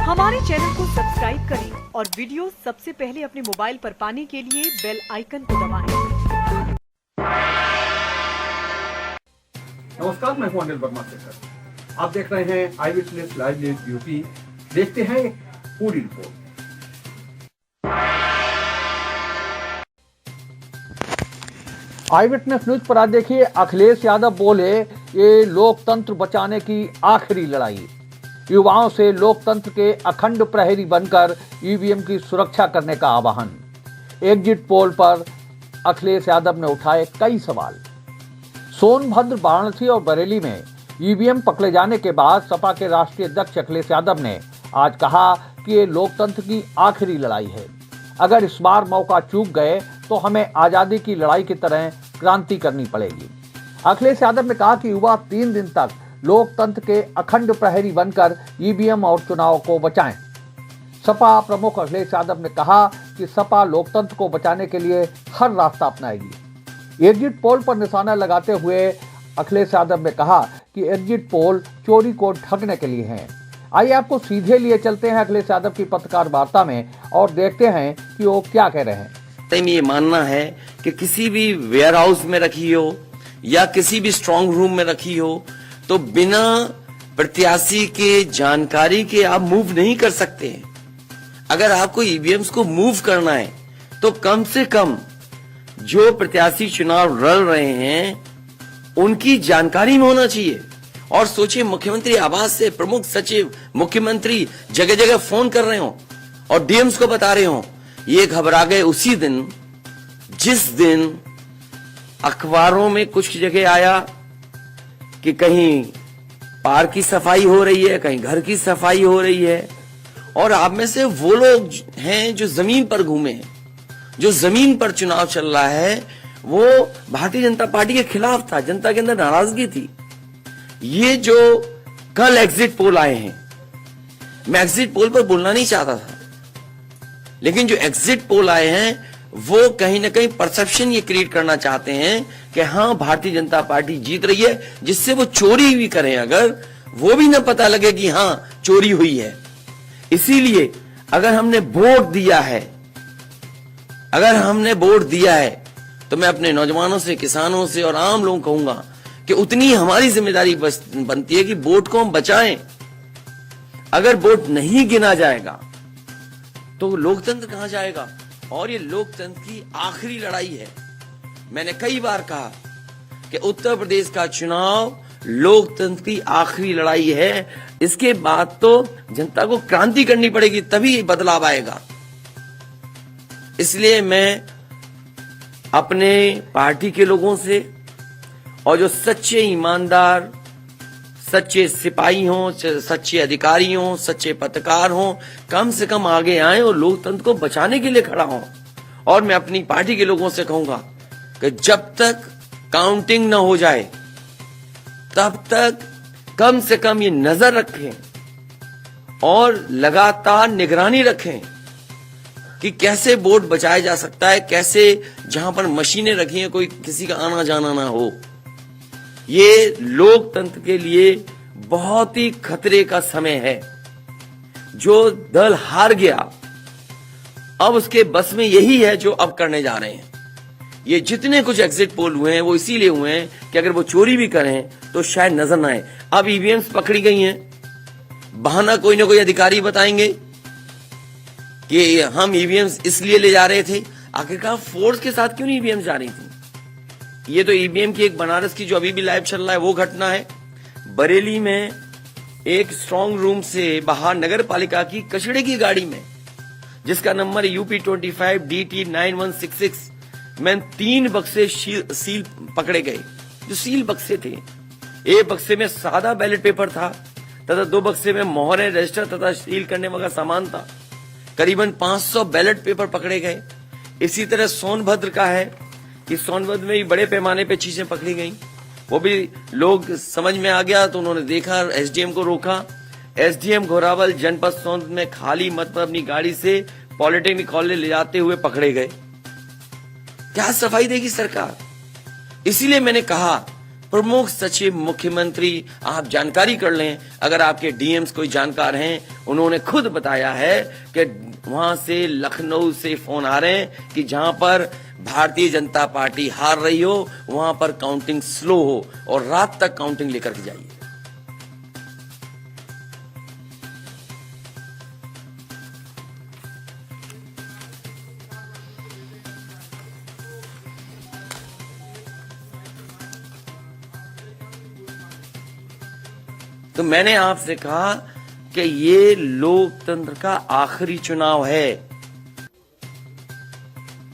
हमारे चैनल को सब्सक्राइब करें और वीडियो सबसे पहले अपने मोबाइल पर पाने के लिए बेल आइकन को दबाएं। नमस्कार, मैं हूं अनिल वर्मा शेखर। आप देख रहे हैं आई विटनेस लाइव न्यूज यूपी। देखते हैं एक पूरी रिपोर्ट। आई विटनेस न्यूज पर आज देखिए, अखिलेश यादव बोले ये लोकतंत्र बचाने की आखिरी लड़ाई। युवाओं से लोकतंत्र के अखंड प्रहरी बनकर ईवीएम की सुरक्षा करने का आह्वान। एग्जिट पोल पर अखिलेश यादव ने उठाए कई सवाल। सोनभद्र, वाराणसी और बरेली में ईवीएम पकड़े जाने के बाद सपा के राष्ट्रीय अध्यक्ष अखिलेश यादव ने आज कहा कि ये लोकतंत्र की आखिरी लड़ाई है। अगर इस बार मौका चूक गए तो हमें आजादी की लड़ाई की तरह क्रांति करनी पड़ेगी। अखिलेश यादव ने कहा कि युवा 3 दिन तक लोकतंत्र के अखंड प्रहरी बनकर ईवीएम और चुनाव को बचाएं। सपा प्रमुख अखिलेश यादव ने कहा कि सपा लोकतंत्र को बचाने के लिए हर रास्ता अपनाएगी। एग्जिट पोल पर निशाना लगाते हुए अखिलेश यादव ने कहा कि एग्जिट पोल चोरी को ढकने के लिए हैं। आइए आपको सीधे लिए चलते हैं अखिलेश यादव की पत्रकार वार्ता में और देखते हैं कि वो क्या कह रहे हैं। ये मानना है कि किसी भी वेयर हाउस में रखी हो या किसी भी स्ट्रांग रूम में रखी हो तो बिना प्रत्याशी के जानकारी के आप मूव नहीं कर सकते। अगर आपको ईवीएम्स को मूव करना है तो कम से कम जो प्रत्याशी चुनाव लड़ रहे हैं उनकी जानकारी में होना चाहिए। और सोचिए, मुख्यमंत्री आवास से प्रमुख सचिव, मुख्यमंत्री जगह जगह फोन कर रहे हो और डीएम्स को बता रहे हो। ये घबरा गए उसी दिन जिस दिन अखबारों में कुछ जगह आया कि कहीं पार्क की सफाई हो रही है, कहीं घर की सफाई हो रही है। और आप में से वो लोग हैं जो जमीन पर घूमे हैं, जो जमीन पर चुनाव चल रहा है, वो भारतीय जनता पार्टी के खिलाफ था। जनता के अंदर नाराजगी थी। ये जो कल एग्जिट पोल आए हैं, मैं एग्जिट पोल पर बोलना नहीं चाहता था, लेकिन जो एग्जिट पोल आए हैं वो कहीं ना कहीं परसेप्शन ये क्रिएट करना चाहते हैं कि हाँ, भारतीय जनता पार्टी जीत रही है, जिससे वो चोरी भी करें अगर वो भी ना पता लगे कि हाँ चोरी हुई है। इसीलिए अगर हमने वोट दिया है तो मैं अपने नौजवानों से, किसानों से और आम लोगों को कहूंगा कि उतनी हमारी जिम्मेदारी बनती है कि वोट को हम बचाएं। अगर वोट नहीं गिना जाएगा तो लोकतंत्र कहां जाएगा? और ये लोकतंत्र की आखिरी लड़ाई है। मैंने कई बार कहा कि उत्तर प्रदेश का चुनाव लोकतंत्र की आखिरी लड़ाई है। इसके बाद तो जनता को क्रांति करनी पड़ेगी, तभी बदलाव आएगा। इसलिए मैं अपने पार्टी के लोगों से और जो सच्चे ईमानदार, सच्चे सिपाही हों, सच्चे अधिकारी हों, सच्चे पत्रकार हों, कम से कम आगे आए और लोकतंत्र को बचाने के लिए खड़ा हों। और मैं अपनी पार्टी के लोगों से कहूंगा कि जब तक काउंटिंग न हो जाए तब तक कम से कम ये नजर रखें और लगातार निगरानी रखें कि कैसे वोट बचाया जा सकता है, कैसे जहां पर मशीनें रखी हैं कोई किसी का आना जाना ना हो। ये लोकतंत्र के लिए बहुत ही खतरे का समय है। जो दल हार गया, अब उसके बस में यही है जो अब करने जा रहे हैं। ये जितने कुछ एग्जिट पोल हुए हैं वो इसीलिए हुए हैं कि अगर वो चोरी भी करें तो शायद नजर ना आए। अब ईवीएम्स पकड़ी गई हैं, बहाना कोई ना कोई अधिकारी बताएंगे कि हम ईवीएम्स इसलिए ले जा रहे थे। आखिरकार फोर्स के साथ क्यों नहीं ईवीएम्स जा रही थी? ये तो ईवीएम की एक बनारस की जो अभी भी लाइव चल रहा है वो घटना है। बरेली में एक स्ट्रांग रूम से बाहर नगर पालिका की कचड़े की गाड़ी में, जिसका नंबर UP25 DT 9166 में 3 बक्से सील पकड़े गए। जो सील बक्से थे, एक बक्से में सादा बैलेट पेपर था तथा 2 बक्से में मोहरें, रजिस्टर तथा सील करने वाला सामान था। करीबन 500 बैलेट पेपर पकड़े गए। इसी तरह सोनभद्र का है कि सोनभद्र में भी बड़े पैमाने पे चीजें पकड़ी गई। वो भी लोग समझ में आ गया तो उन्होंने देखा, एसडीएम को रोका। एसडीएम घोरावल जनपद सोनभद्र में खाली मत पर अपनी गाड़ी से पॉलिटेक्निक कॉलेज ले जाते हुए पकड़े गए। क्या सफाई देगी सरकार? इसीलिए मैंने कहा प्रमुख सचिव मुख्यमंत्री आप जानकारी कर लें, अगर आपके डीएम्स कोई जानकार हैं, उन्होंने खुद बताया है कि वहां से लखनऊ से फोन आ रहे हैं कि जहां पर भारतीय जनता पार्टी हार रही हो वहां पर काउंटिंग स्लो हो और रात तक काउंटिंग लेकर के जाइए। तो मैंने आपसे कहा कि ये लोकतंत्र का आखिरी चुनाव है।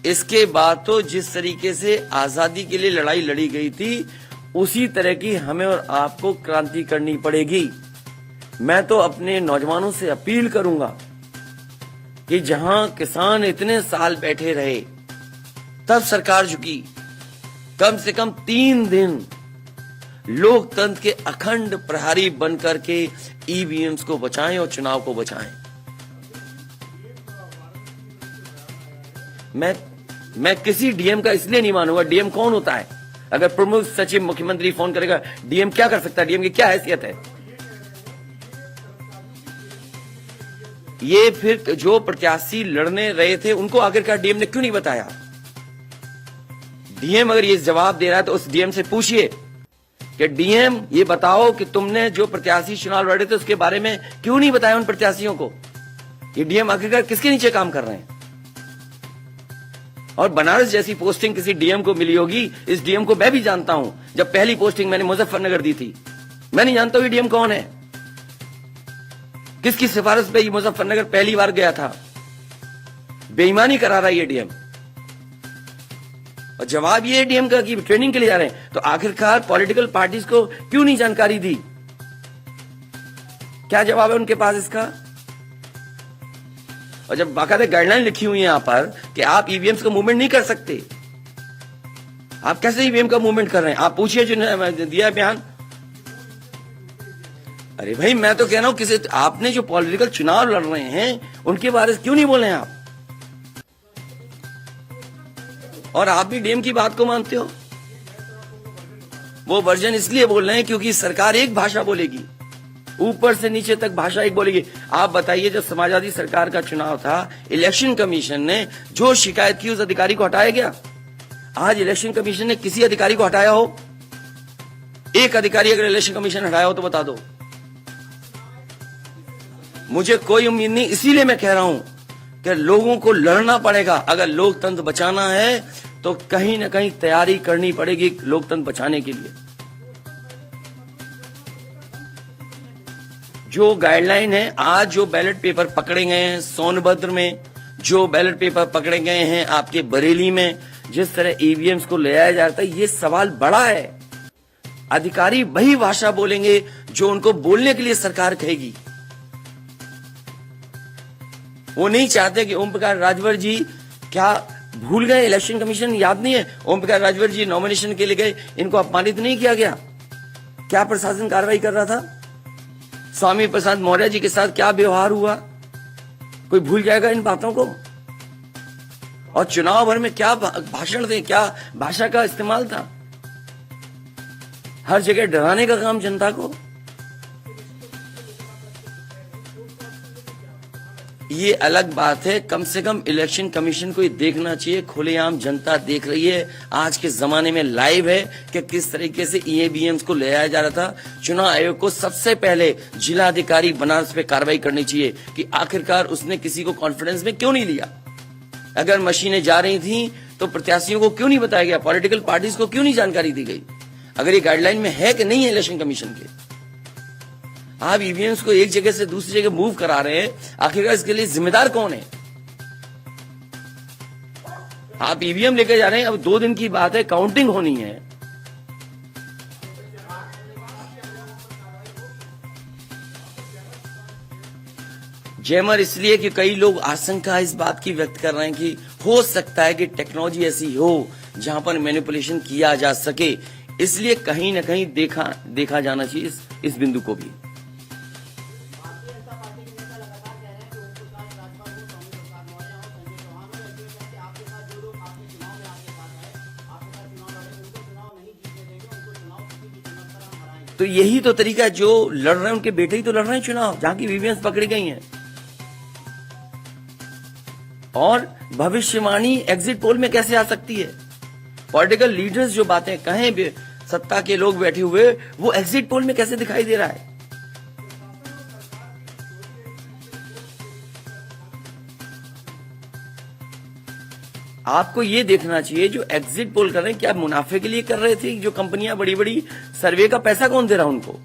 इसके बाद तो जिस तरीके से आजादी के लिए लड़ाई लड़ी गई थी उसी तरह की हमें और आपको क्रांति करनी पड़ेगी। मैं तो अपने नौजवानों से अपील करूंगा कि जहां किसान इतने साल बैठे रहे तब सरकार झुकी, कम से कम 3 दिन लोकतंत्र के अखंड प्रहरी बनकर के ईवीएम्स को बचाएं और चुनाव को बचाएं। मैं किसी डीएम का इसलिए नहीं मानूंगा। डीएम कौन होता है? अगर प्रमुख सचिव मुख्यमंत्री फोन करेगा, डीएम क्या कर सकता है? डीएम की क्या हैसियत है? ये फिर जो प्रत्याशी लड़ने रहे थे उनको आखिरकार डीएम ने क्यों नहीं बताया? डीएम अगर ये जवाब दे रहा है तो उस डीएम से पूछिए कि डीएम ये बताओ कि तुमने जो प्रत्याशी चुनाव लड़े थे उसके बारे में क्यों नहीं बताया उन प्रत्याशियों को? ये डीएम आखिरकार किसके नीचे काम कर रहे हैं? और बनारस जैसी पोस्टिंग किसी डीएम को मिली होगी, इस डीएम को मैं भी जानता हूं। जब पहली पोस्टिंग मैंने मुजफ्फरनगर दी थी, मैं नहीं जानता हूं ये डीएम कौन है, किसकी सिफारिश पे ये मुजफ्फरनगर पहली बार गया था। बेईमानी करा रहा है ये डीएम। और जवाब ये डीएम का कि ट्रेनिंग के लिए जा रहे हैं। तो आखिरकार पॉलिटिकल पार्टीज को क्यों नहीं जानकारी दी? क्या जवाब है उनके पास इसका? और जब बाकायदा गाइडलाइन लिखी हुई है यहां पर कि आप ईवीएम्स का मूवमेंट नहीं कर सकते, आप कैसे ईवीएम का मूवमेंट कर रहे हैं? आप पूछिए जिन्होंने दिया बयान। अरे भाई, मैं तो कह रहा हूं किसी आपने जो पॉलिटिकल चुनाव लड़ रहे हैं उनके बारे में क्यों नहीं बोल रहे हैं आप? और आप भी डीएम की बात को मानते हो। वो वर्जन इसलिए बोल रहे हैं क्योंकि सरकार एक भाषा बोलेगी, ऊपर से नीचे तक भाषा एक बोलेगी। आप बताइए, जब समाजवादी सरकार का चुनाव था, इलेक्शन कमीशन ने जो शिकायत की उस अधिकारी को हटाया गया? आज इलेक्शन कमीशन ने किसी अधिकारी को हटाया हो? एक अधिकारी अगर इलेक्शन कमीशन हटाया हो तो बता दो। मुझे कोई उम्मीद नहीं, इसीलिए मैं कह रहा हूं कि लोगों को लड़ना पड़ेगा। अगर लोकतंत्र बचाना है तो कहीं ना कहीं तैयारी करनी पड़ेगी लोकतंत्र बचाने के लिए। जो गाइडलाइन है, आज जो बैलेट पेपर पकड़े गए हैं सोनभद्र में, जो बैलेट पेपर पकड़े गए हैं आपके बरेली में, जिस तरह ईवीएम्स को ले आया जाता है, ये सवाल बड़ा है। अधिकारी वही भाषा बोलेंगे जो उनको बोलने के लिए सरकार कहेगी। वो नहीं चाहते कि ओम प्रकाश राजभर जी क्या भूल गए? इलेक्शन कमीशन याद नहीं है? ओम प्रकाश राजभर जी नॉमिनेशन के लिए गए, इनको अपमानित नहीं किया गया? क्या प्रशासन कार्रवाई कर रहा था? स्वामी प्रसाद मौर्य जी के साथ क्या व्यवहार हुआ? कोई भूल जाएगा इन बातों को? और चुनाव भर में क्या भाषण थे, क्या भाषा का इस्तेमाल था? हर जगह डराने का काम जनता को। ये अलग बात है, कम से कम इलेक्शन कमीशन को ये देखना चाहिए। खुलेआम जनता देख रही है, आज के जमाने में लाइव है कि किस तरीके से ईवीएम्स को ले आया जा रहा था। चुनाव आयोग को सबसे पहले जिलाधिकारी बनारस पे कार्रवाई करनी चाहिए कि आखिरकार उसने किसी को कॉन्फिडेंस में क्यों नहीं लिया। अगर मशीनें जा रही थी तो प्रत्याशियों को क्यों नहीं बताया गया? पॉलिटिकल पार्टीज को क्यों नहीं जानकारी दी गई? अगर ये गाइडलाइन में है कि नहीं है इलेक्शन कमीशन के, आप ईवीएम्स को एक जगह से दूसरी जगह मूव करा रहे हैं, आखिरकार इसके लिए जिम्मेदार कौन है? आप ईवीएम लेकर जा रहे हैं, अब 2 दिन की बात है, काउंटिंग होनी है। जैमर इसलिए कि कई लोग आशंका इस बात की व्यक्त कर रहे हैं कि हो सकता है कि टेक्नोलॉजी ऐसी हो जहां पर मैनिपुलेशन किया जा सके, इसलिए कहीं ना कहीं देखा जाना चाहिए इस बिंदु को भी। तो यही तो तरीका है, जो लड़ रहे हैं उनके बेटे ही तो लड़ रहे हैं चुनाव, जहां की ईवीएम पकड़ी गई हैं। और भविष्यवाणी एग्जिट पोल में कैसे आ सकती है? पॉलिटिकल लीडर्स जो बातें कहें, सत्ता के लोग बैठे हुए, वो एग्जिट पोल में कैसे दिखाई दे रहा है? आपको ये देखना चाहिए, जो एग्जिट पोल कर रहे हैं क्या मुनाफे के लिए कर रहे थे? जो कंपनियां बड़ी बड़ी, सर्वे का पैसा कौन दे रहा है उनको?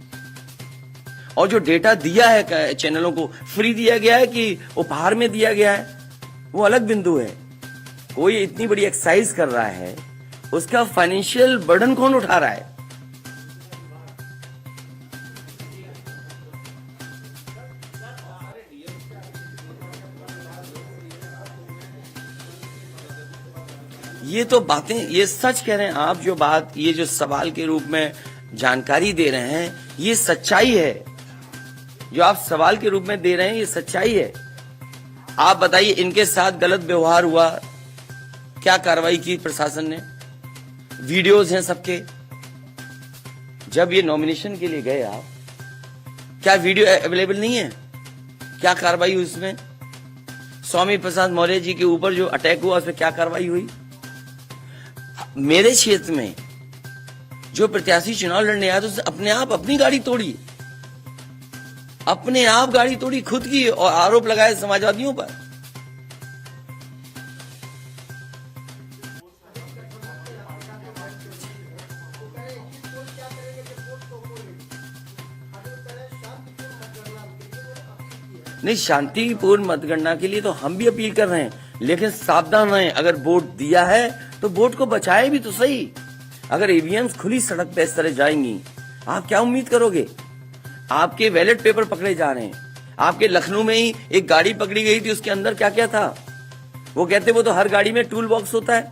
और जो डेटा दिया है चैनलों को, फ्री दिया गया है कि उपहार में दिया गया है, वो अलग बिंदु है। कोई इतनी बड़ी एक्सरसाइज कर रहा है, उसका फाइनेंशियल बर्डन कौन उठा रहा है? ये तो बातें, ये सच कह रहे हैं आप, जो बात, ये जो सवाल के रूप में जानकारी दे रहे हैं, ये सच्चाई है। जो आप सवाल के रूप में दे रहे हैं, ये सच्चाई है। आप बताइए, इनके साथ गलत व्यवहार हुआ, क्या कार्रवाई की प्रशासन ने? वीडियोज हैं सबके। जब ये नॉमिनेशन के लिए गए आप, क्या वीडियो अवेलेबल नहीं है? क्या कार्रवाई हुई उसमें? स्वामी प्रसाद मौर्य जी के ऊपर जो अटैक हुआ, उसमें क्या कार्रवाई हुई? मेरे क्षेत्र में जो प्रत्याशी चुनाव लड़ने आया, तो उसने अपने आप अपनी गाड़ी तोड़ी, अपने आप गाड़ी तोड़ी खुद की, और आरोप लगाए समाजवादियों पर। नहीं, शांतिपूर्ण मतगणना के लिए तो हम भी अपील कर रहे हैं, लेकिन सावधान रहें। अगर वोट दिया है तो वोट को बचाए भी तो सही। अगर ईवीएम खुली सड़क पे इस तरह जाएंगी, आप क्या उम्मीद करोगे? आपके बैलेट पेपर पकड़े जा रहे हैं। आपके लखनऊ में ही एक गाड़ी पकड़ी गई थी, उसके अंदर क्या क्या था? वो कहते वो तो हर गाड़ी में टूल बॉक्स होता है।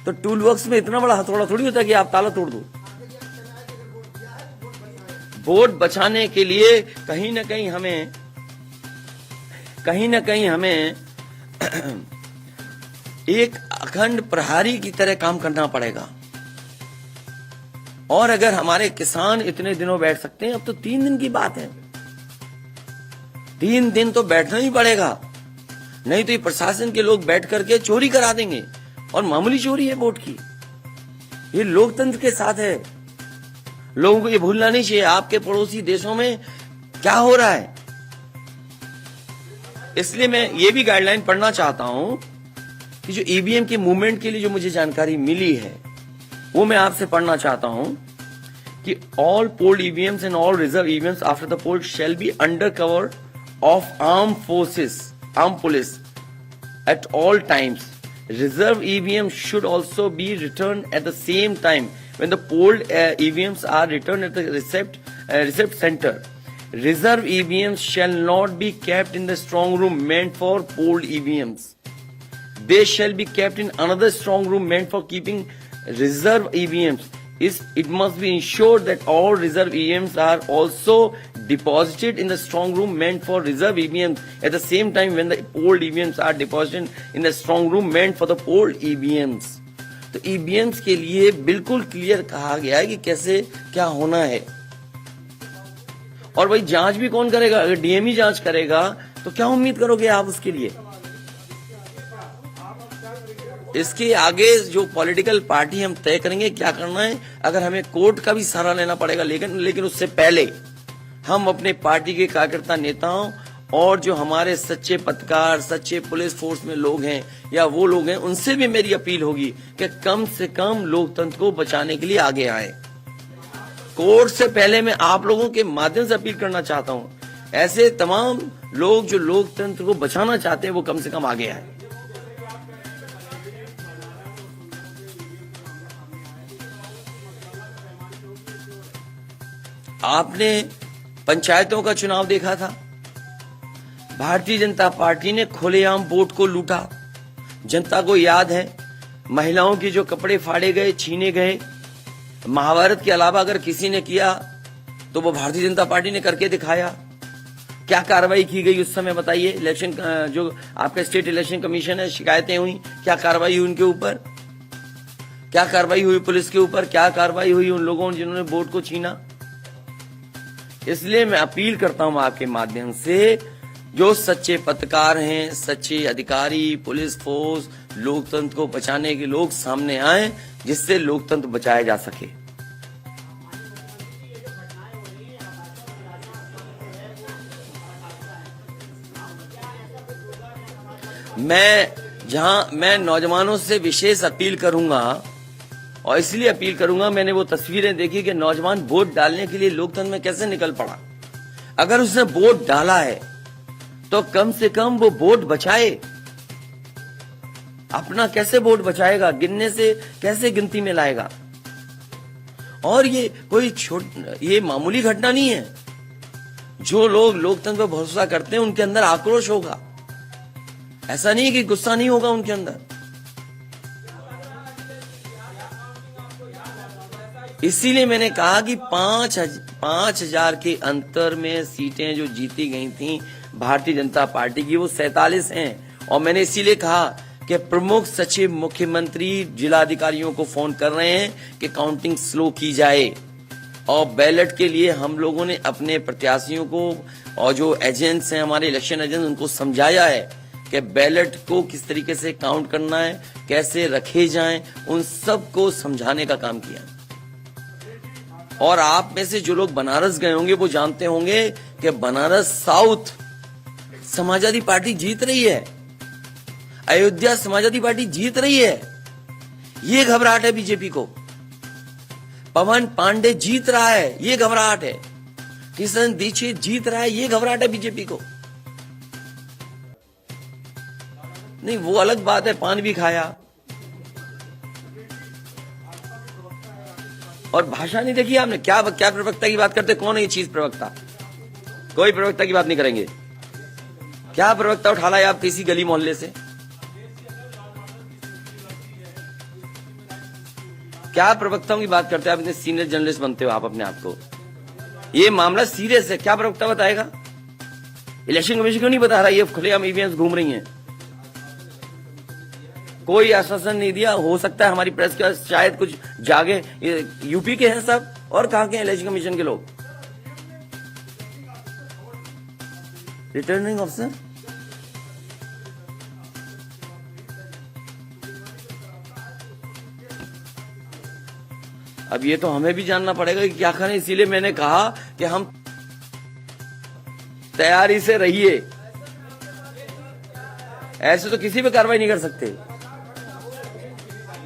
तो टूल बॉक्स में इतना बड़ा हथौड़ा थोड़ी होता है कि आप ताला तोड़ दो। वोट बचाने के लिए कहीं ना कहीं हमें एक अखंड प्रहरी की तरह काम करना पड़ेगा। और अगर हमारे किसान इतने दिनों बैठ सकते हैं, अब तो 3 दिन की बात है, 3 दिन तो बैठना ही पड़ेगा, नहीं तो ये प्रशासन के लोग बैठ करके चोरी करा देंगे। और मामूली चोरी है वोट की, ये लोकतंत्र के साथ है। लोगों को ये भूलना नहीं चाहिए आपके पड़ोसी देशों में क्या हो रहा है। इसलिए मैं ये भी गाइडलाइन पढ़ना चाहता हूं कि जो ईवीएम के मूवमेंट के लिए जो मुझे जानकारी मिली है, वो मैं आपसे पढ़ना चाहता हूं कि all polled EVMs and all reserve EVMs after the poll shall be under cover of arm police at all times. Reserve EVMs should also be returned at the same time when the polled EVMs are returned at the receipt center. Reserve EVMs shall not be kept in the strong room meant for polled EVMs. They shall be kept in another strong room meant for keeping reserve EVMs. It must be ensured that all reserve EVMs are also deposited in the strong room meant for reserve EVMs at the same time when the polled EVMs are deposited in the strong room meant for the polled EVMs. तो EVMs के लिए बिल्कुल clear कहा गया है कि कैसे क्या होना है। और भाई जांच भी कौन करेगा? अगर डीएमई जांच करेगा तो क्या उम्मीद करोगे आप उसके लिए? इसके आगे जो पॉलिटिकल पार्टी हम तय करेंगे क्या करना है, अगर हमें कोर्ट का भी सहारा लेना पड़ेगा, लेकिन उससे पहले हम अपने पार्टी के कार्यकर्ता नेताओं और जो हमारे सच्चे पत्रकार, सच्चे पुलिस फोर्स में लोग हैं या वो लोग हैं, उनसे भी मेरी अपील होगी कि कम से कम लोकतंत्र को बचाने के लिए आगे आए। कोर्ट से पहले मैं आप लोगों के माध्यम से अपील करना चाहता हूं, ऐसे तमाम लोग जो लोकतंत्र को बचाना चाहते हैं वो कम से कम आगे आए। आपने पंचायतों का चुनाव देखा था, भारतीय जनता पार्टी ने खुलेआम वोट को लूटा। जनता को याद है महिलाओं के जो कपड़े फाड़े गए, छीने गए, महाभारत के अलावा अगर किसी ने किया तो वो भारतीय जनता पार्टी ने करके दिखाया। क्या कार्रवाई की गई उस समय बताइए? इलेक्शन जो आपका स्टेट इलेक्शन कमीशन है, शिकायतें हुई, क्या कार्रवाई हुई उनके ऊपर? क्या कार्रवाई हुई पुलिस के ऊपर, क्या कार्रवाई हुई उन लोगों जिन्होंने वोट को छीना। इसलिए मैं अपील करता हूं आपके माध्यम से, जो सच्चे पत्रकार हैं, सच्चे अधिकारी, पुलिस फोर्स, लोकतंत्र को बचाने के लोग सामने आए, जिससे लोकतंत्र बचाया जा सके। मैं नौजवानों से विशेष अपील करूंगा, और इसलिए अपील करूंगा, मैंने वो तस्वीरें देखी कि नौजवान वोट डालने के लिए लोकतंत्र में कैसे निकल पड़ा। अगर उसने वोट डाला है तो कम से कम वो वोट बचाए। अपना कैसे वोट बचाएगा, गिनने से कैसे गिनती में लाएगा। और ये मामूली घटना नहीं है। जो लोग लोकतंत्र पर भरोसा करते हैं उनके अंदर आक्रोश होगा, ऐसा नहीं है कि गुस्सा नहीं होगा उनके अंदर। इसीलिए मैंने कहा कि 5,000 के अंतर में सीटें जो जीती गई थी भारतीय जनता पार्टी की, वो 47 हैं। और मैंने इसीलिए कहा कि प्रमुख सचिव, मुख्यमंत्री, जिलाधिकारियों को फोन कर रहे हैं कि काउंटिंग स्लो की जाए। और बैलेट के लिए हम लोगों ने अपने प्रत्याशियों को और जो एजेंट्स हैं, हमारे इलेक्शन एजेंट्स, उनको समझाया है कि बैलेट को किस तरीके से काउंट करना है, कैसे रखे जाएं, उन सब को समझाने का काम किया। और आप में से जो लोग बनारस गए होंगे वो जानते होंगे कि बनारस साउथ समाजवादी पार्टी जीत रही है, अयोध्या समाजवादी पार्टी जीत रही है। ये घबराहट है बीजेपी को। पवन पांडे जीत रहा है, ये घबराहट है। किशन दीक्षित जीत रहा है, ये घबराहट है बीजेपी को। नहीं, वो अलग बात है, पान भी खाया। और भाषा नहीं देखी आपने, क्या प्रवक्ता की बात करते, कौन है ये चीज प्रवक्ता? कोई प्रवक्ता की बात नहीं करेंगे। क्या प्रवक्ता उठा लाए आप किसी गली मोहल्ले से? क्या प्रवक्ताओं की बात करते हैं आप? इतने सीनियर जर्नलिस्ट बनते हो आप अपने आप को। ये मामला सीरियस है, क्या प्रवक्ता बताएगा? इलेक्शन कमीशन क्यों नहीं बता रहा? ये खुलेआम ईवीएम घूम रही हैं। कोई आश्वासन नहीं दिया। हो सकता है हमारी प्रेस का शायद कुछ जागे। यूपी के हैं सब, और कहां के हैं इलेक्शन कमीशन के लोग? रिटर्निंग ऑफिसर अब ये तो हमें भी जानना पड़ेगा कि क्या करें। इसीलिए मैंने कहा कि हम तैयारी से रहिए। ऐसे तो किसी पे कार्रवाई नहीं कर सकते।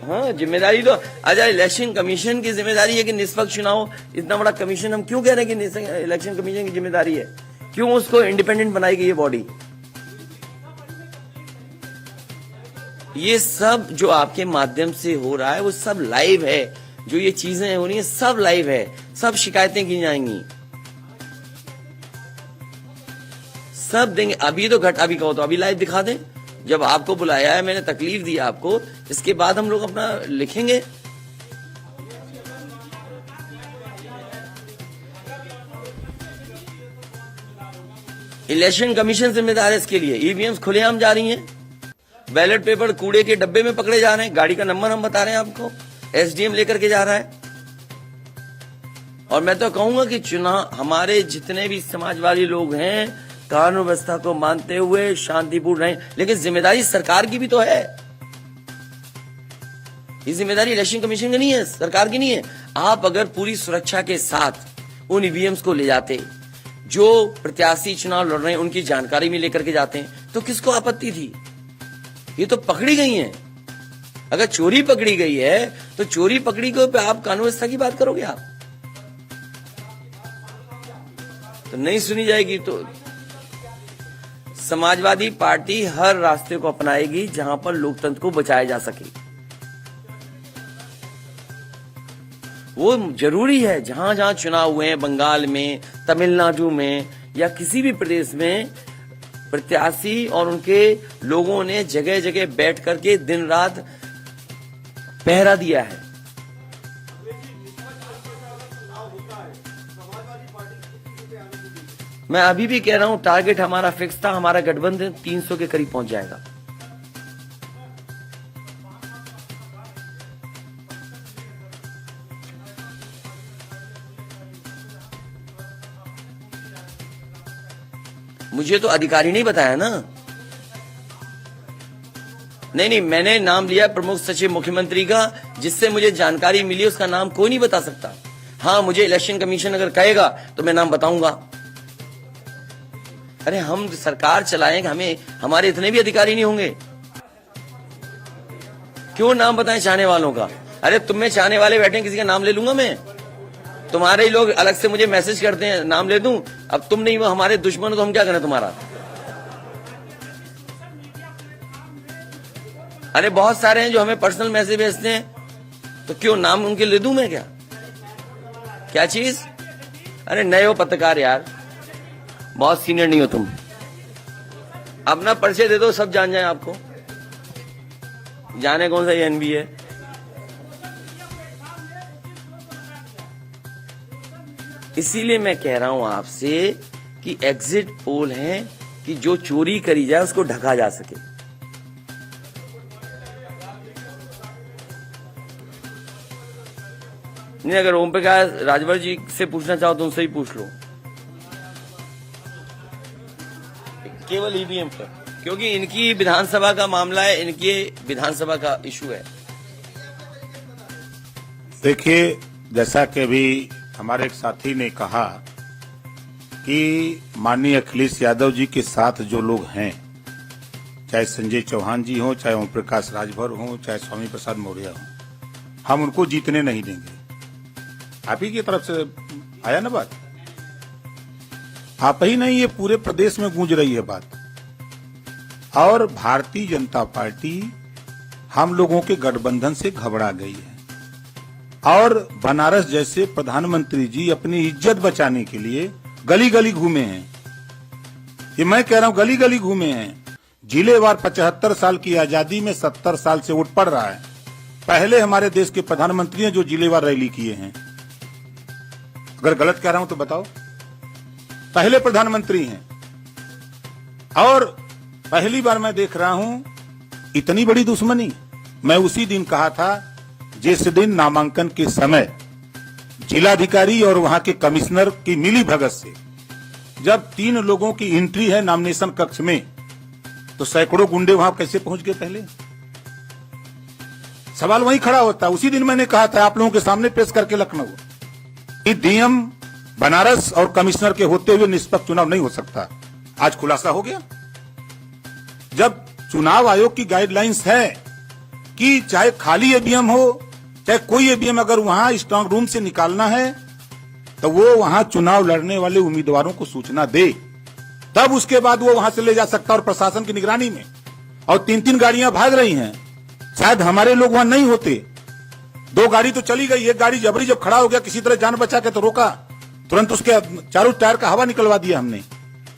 हाँ, जिम्मेदारी तो अच्छा इलेक्शन कमीशन की जिम्मेदारी है कि निष्पक्ष चुनाव। इतना बड़ा कमीशन हम क्यों कह रहे हैं कि इलेक्शन कमीशन की जिम्मेदारी है? क्यों उसको इंडिपेंडेंट बनाई गई ये बॉडी? ये सब जो आपके माध्यम से हो रहा है वो सब लाइव है। जो ये चीजें हो रही है सब लाइव है, सब शिकायतें की जाएंगी, सब देंगे। अभी तो अभी कहो तो अभी लाइव दिखा दें। जब आपको बुलाया है, मैंने तकलीफ दी आपको, इसके बाद हम लोग अपना लिखेंगे। इलेक्शन कमीशन जिम्मेदार है इसके लिए। ईवीएम्स खुलेआम जा रही हैं, बैलेट पेपर कूड़े के डब्बे में पकड़े जा रहे हैं, गाड़ी का नंबर हम बता रहे हैं आपको, एसडीएम लेकर के जा रहा है। और मैं तो कहूंगा कि चुनाव हमारे जितने भी समाजवादी लोग हैं कानून व्यवस्था को मानते हुए शांतिपूर्ण रहें, लेकिन जिम्मेदारी सरकार की भी तो है। ये जिम्मेदारी इलेक्शन कमीशन की नहीं है, सरकार की नहीं है। आप अगर पूरी सुरक्षा के साथ उन ईवीएम्स को ले जाते, जो प्रत्याशी चुनाव लड़ रहे हैं उनकी जानकारी में लेकर के जाते हैं, तो किसको आपत्ति थी? ये तो पकड़ी गई हैं। अगर चोरी पकड़ी गई है तो चोरी पकड़ी को पे आप कानून व्यवस्था की बात करोगे? आप तो नहीं सुनी जाएगी। तो समाजवादी पार्टी हर रास्ते को अपनाएगी जहां पर लोकतंत्र को बचाया जा सके। वो जरूरी है। जहां जहां चुनाव हुए हैं, बंगाल में, तमिलनाडु में या किसी भी प्रदेश में, प्रत्याशी और उनके लोगों ने जगह जगह बैठ करके दिन रात पहरा दिया है। मैं अभी भी कह रहा हूं, टारगेट हमारा फिक्स था। हमारा गठबंधन 300 के करीब पहुंच जाएगा। मुझे तो अधिकारी नहीं बताया ना। नहीं, मैंने नाम लिया प्रमुख सचिव मुख्यमंत्री का, जिससे मुझे जानकारी मिली, उसका नाम कोई नहीं बता सकता। हाँ, मुझे इलेक्शन कमीशन अगर कहेगा तो मैं नाम बताऊंगा। अरे हम सरकार चलाएंगे, हमें हमारे इतने भी अधिकारी नहीं होंगे? क्यों नाम बताएं चाहने वालों का? अरे तुम में चाहने वाले बैठे हैं, किसी का नाम ले लूंगा मैं? तुम्हारे ही लोग अलग से मुझे मैसेज करते हैं, नाम ले दूं? अब तुम नहीं, वो हमारे दुश्मन हो तो हम क्या करें तुम्हारा? अरे बहुत सारे हैं जो हमें पर्सनल मैसेज भेजते हैं, तो क्यों नाम उनके ले दूं मैं? क्या चीज? अरे नए हो पत्रकार यार, बहुत सीनियर नहीं हो तुम। अपना परिचय दे दो, सब जान जाए आपको, जाने कौन सा ये एनबी है। इसीलिए मैं कह रहा हूं आपसे कि एग्जिट पोल है कि जो चोरी करी जाए उसको ढका जा सके। नहीं, अगर ओम प्रकाश राजभर जी से पूछना चाहो तो उनसे ही पूछ लो, केवल ईवीएम पर, क्योंकि इनकी विधानसभा का मामला है, इनकी विधानसभा का इशू है। देखिए, जैसा कि अभी हमारे एक साथी ने कहा कि माननीय अखिलेश यादव जी के साथ जो लोग हैं, चाहे संजय चौहान जी हो, चाहे ओम प्रकाश राजभर हो, चाहे स्वामी प्रसाद मौर्य हो, हम उनको जीतने नहीं देंगे। आप ही की तरफ से आया ना बात? आप ही नहीं, ये पूरे प्रदेश में गूंज रही है बात। और भारतीय जनता पार्टी हम लोगों के गठबंधन से घबरा गई है, और बनारस जैसे प्रधानमंत्री जी अपनी इज्जत बचाने के लिए गली गली घूमे हैं। ये मैं कह रहा हूं, गली गली घूमे हैं। जिलेवार 75 साल की आजादी में 70 साल से वोट पड़ रहा है। पहले हमारे देश के प्रधानमंत्री हैं जो जिलेवार रैली किए हैं। अगर गलत कह रहा हूं तो बताओ। पहले प्रधानमंत्री हैं, और पहली बार मैं देख रहा हूं इतनी बड़ी दुश्मनी। मैं उसी दिन कहा था जिस दिन नामांकन के समय जिलाधिकारी और वहां के कमिश्नर की मिली भगत से जब 3 लोगों की एंट्री है नॉमिनेशन कक्ष में, तो सैकड़ों गुंडे वहां कैसे पहुंच गए? पहले सवाल वहीं खड़ा होता है। उसी दिन मैंने कहा था आप लोगों के सामने पेश करके लखनऊ कि डीएम बनारस और कमिश्नर के होते हुए निष्पक्ष चुनाव नहीं हो सकता। आज खुलासा हो गया। जब चुनाव आयोग की गाइडलाइंस है कि चाहे खाली ईवीएम हो, चाहे कोई ईवीएम अगर वहां स्ट्रांग रूम से निकालना है तो वो वहां चुनाव लड़ने वाले उम्मीदवारों को सूचना दे, तब उसके बाद वो वहां से ले जा सकता, और प्रशासन की निगरानी में। और 3-3 गाड़ियां भाग रही हैं। शायद हमारे लोग वहां नहीं होते। 2 गाड़ी तो चली गई, एक गाड़ी जबरी जब खड़ा हो गया किसी तरह जान बचा के तो रोका, तुरंत उसके चारों टायर का हवा निकलवा दिया हमने।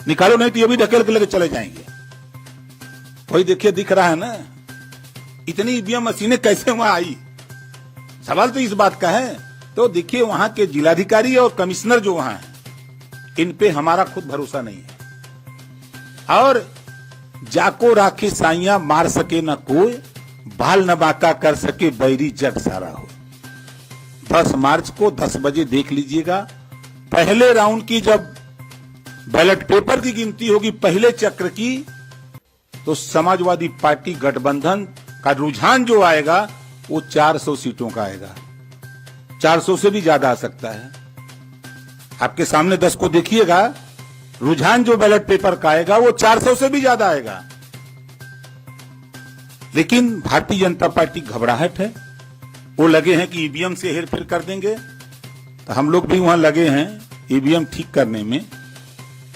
निकालो नहीं तो ये भी ढकेल के लेके चले जाएंगे। वही देखिए, दिख रहा है ना इतनी ईवीएम मशीनें कैसे वहां आई। सवाल तो इस बात का है। तो देखिए, वहां के जिलाधिकारी और कमिश्नर जो वहां हैं, इन पे हमारा खुद भरोसा नहीं है। और जाको राखी साइया मार सके न कोई, बाल न बांका कर सके बैरी जग सारा हो। 10 मार्च को 10 बजे देख लीजिएगा, पहले राउंड की जब बैलेट पेपर की गिनती होगी पहले चक्र की, तो समाजवादी पार्टी गठबंधन का रुझान जो आएगा वो 400 सीटों का आएगा। 400 से भी ज्यादा आ सकता है। आपके सामने 10 को देखिएगा, रुझान जो बैलेट पेपर का आएगा वो 400 से भी ज्यादा आएगा। लेकिन भारतीय जनता पार्टी घबराहट है। वो लगे हैं कि ईवीएम से हेरफेर कर देंगे। तो हम लोग भी वहां लगे हैं ईवीएम ठीक करने में।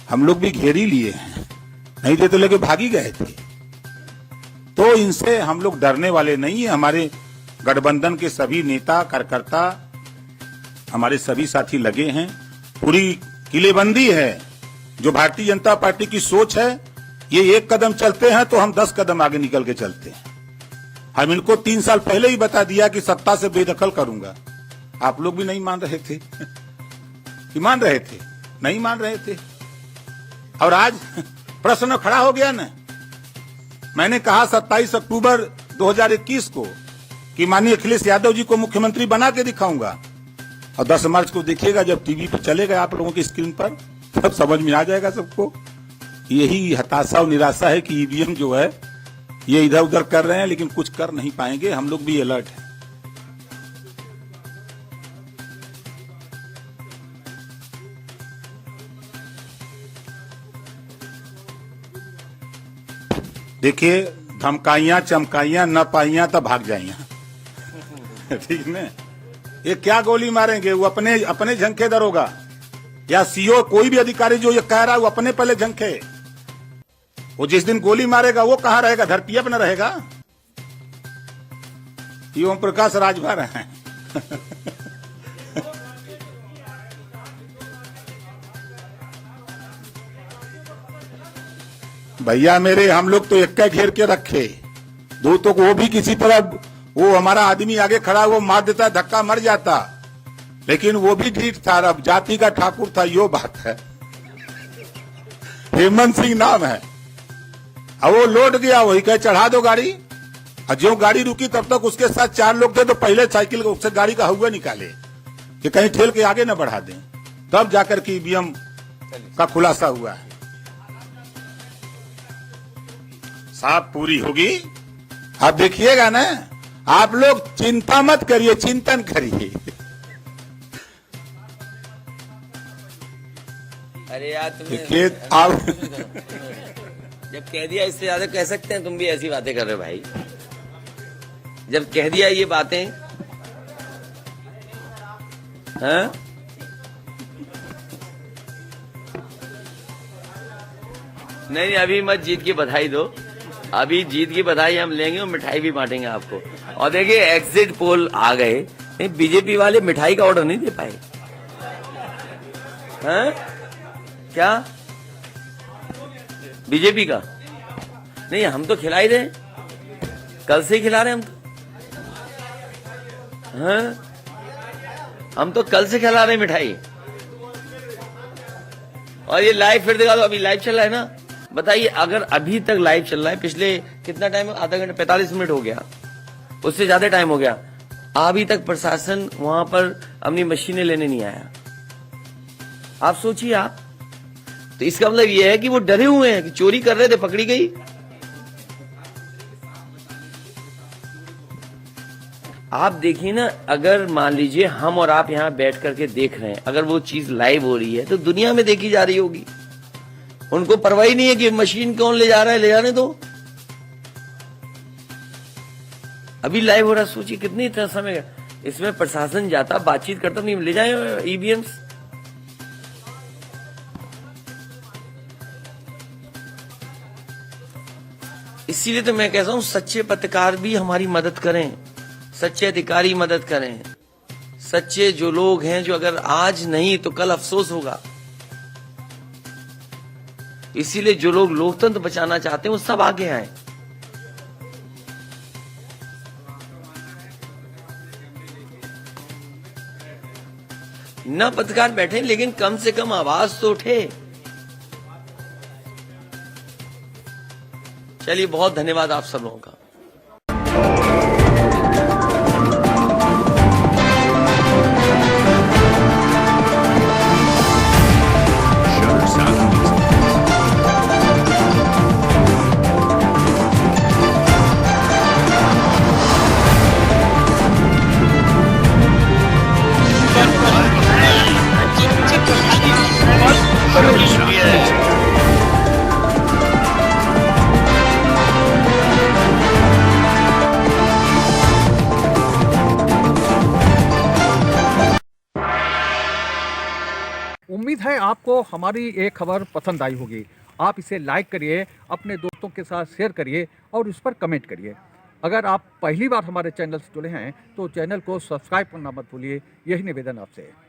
हम लोग भी घेर ही लिए हैं, नहीं थे तो लेके भागी गए थे। तो इनसे हम लोग डरने वाले नहीं है। हमारे गठबंधन के सभी नेता कार्यकर्ता, हमारे सभी साथी लगे हैं। पूरी किलेबंदी है। जो भारतीय जनता पार्टी की सोच है, ये 1 कदम चलते हैं तो हम 10 कदम आगे निकल के चलते हैं। हम इनको 3 साल पहले ही बता दिया कि सत्ता से बेदखल करूंगा। आप लोग भी नहीं मान रहे थे कि मान रहे थे? नहीं मान रहे थे। और आज प्रश्न खड़ा हो गया ना। मैंने कहा 27 अक्टूबर 2021 को कि माननीय अखिलेश यादव जी को मुख्यमंत्री बना के दिखाऊंगा। और 10 मार्च को देखिएगा, जब टीवी पर चलेगा आप लोगों की स्क्रीन पर, तब समझ में आ जाएगा सबको यही हताशा और निराशा है कि ईवीएम जो है ये इधर उधर कर रहे हैं, लेकिन कुछ कर नहीं पाएंगे। हम लोग भी अलर्ट हैं। देखिए, धमकाइयां चमकाइयां न पाइयां तो भाग जाइया। ठीक है, ये क्या गोली मारेंगे? वो अपने झंखे दरोगा या सीओ कोई भी अधिकारी जो ये कह रहा है वो अपने पहले झंखे। वो जिस दिन गोली मारेगा वो कहाँ रहेगा? धरतीये पे न रहेगा। ये ओम प्रकाश राजभर है। भैया मेरे, हम लोग तो एक घेर के रखे दो, तो वो भी किसी तरह वो हमारा आदमी आगे खड़ा वो मार देता, धक्का मर जाता, लेकिन वो भी ढीठ था। अब जाति का ठाकुर था, यो बात है। हेमंत सिंह नाम है। अब वो लौट गया, वही कहे चढ़ा दो गाड़ी। और जो गाड़ी रुकी तब तक उसके साथ 4 लोग थे, तो पहले साइकिल से गाड़ी का हुआ निकाले कि कहीं ठेल के आगे न बढ़ा दें, तब जाकर के ईवीएम का खुलासा हुआ है। साफ पूरी होगी, आप देखिएगा ना। आप लोग चिंता मत करिए, चिंतन करिए। अरे यार देखिए, आप जब कह दिया इससे ज्यादा कह सकते हैं? तुम भी ऐसी बातें कर रहे हो भाई। जब कह दिया ये बातें, हाँ? नहीं, अभी मत जीत की बधाई दो। अभी जीत की बधाई हम लेंगे और मिठाई भी बांटेंगे आपको। और देखिए, एग्जिट पोल आ गए, बीजेपी वाले मिठाई का ऑर्डर नहीं दे पाए। हैं? क्या बीजेपी का? नहीं, हम तो खिला ही रहे, कल से ही खिला रहे हम तो। हैं? हम तो कल से खिला रहे मिठाई। और ये लाइव फिर दिखा दो। अभी लाइव चल रहा है ना? बताइए, अगर अभी तक लाइव चल रहा है, पिछले कितना टाइम? आधा घंटा, 45 मिनट हो गया, उससे ज्यादा टाइम हो गया, अभी तक प्रशासन वहां पर अपनी मशीनें लेने नहीं आया। आप सोचिए आप, तो इसका मतलब यह है कि वो डरे हुए हैं कि चोरी कर रहे थे, पकड़ी गई। आप देखिए ना, अगर मान लीजिए हम और आप यहां बैठ करके देख रहे हैं, अगर वो चीज लाइव हो रही है तो दुनिया में देखी जा रही होगी। उनको परवाह ही नहीं है कि मशीन कौन ले जा रहा है, ले जाने दो। अभी लाइव हो रहा, सोचिए कितनी इतना समय। इसमें प्रशासन जाता, बातचीत करता, नहीं ले जाए ईवीएम्स। इसीलिए तो मैं कहता हूं, सच्चे पत्रकार भी हमारी मदद करें, सच्चे अधिकारी मदद करें। सच्चे जो लोग हैं, जो अगर आज नहीं तो कल अफसोस होगा। इसीलिए जो लोग लोकतंत्र बचाना चाहते हैं वो सब आगे आए। न पत्रकार बैठे, लेकिन कम से कम आवाज तो उठे। चलिए, बहुत धन्यवाद आप सब लोगों का। उम्मीद है आपको हमारी ये खबर पसंद आई होगी। आप इसे लाइक करिए, अपने दोस्तों के साथ शेयर करिए और उस पर कमेंट करिए। अगर आप पहली बार हमारे चैनल से जुड़े हैं तो चैनल को सब्सक्राइब करना मत भूलिए। यही निवेदन आपसे है।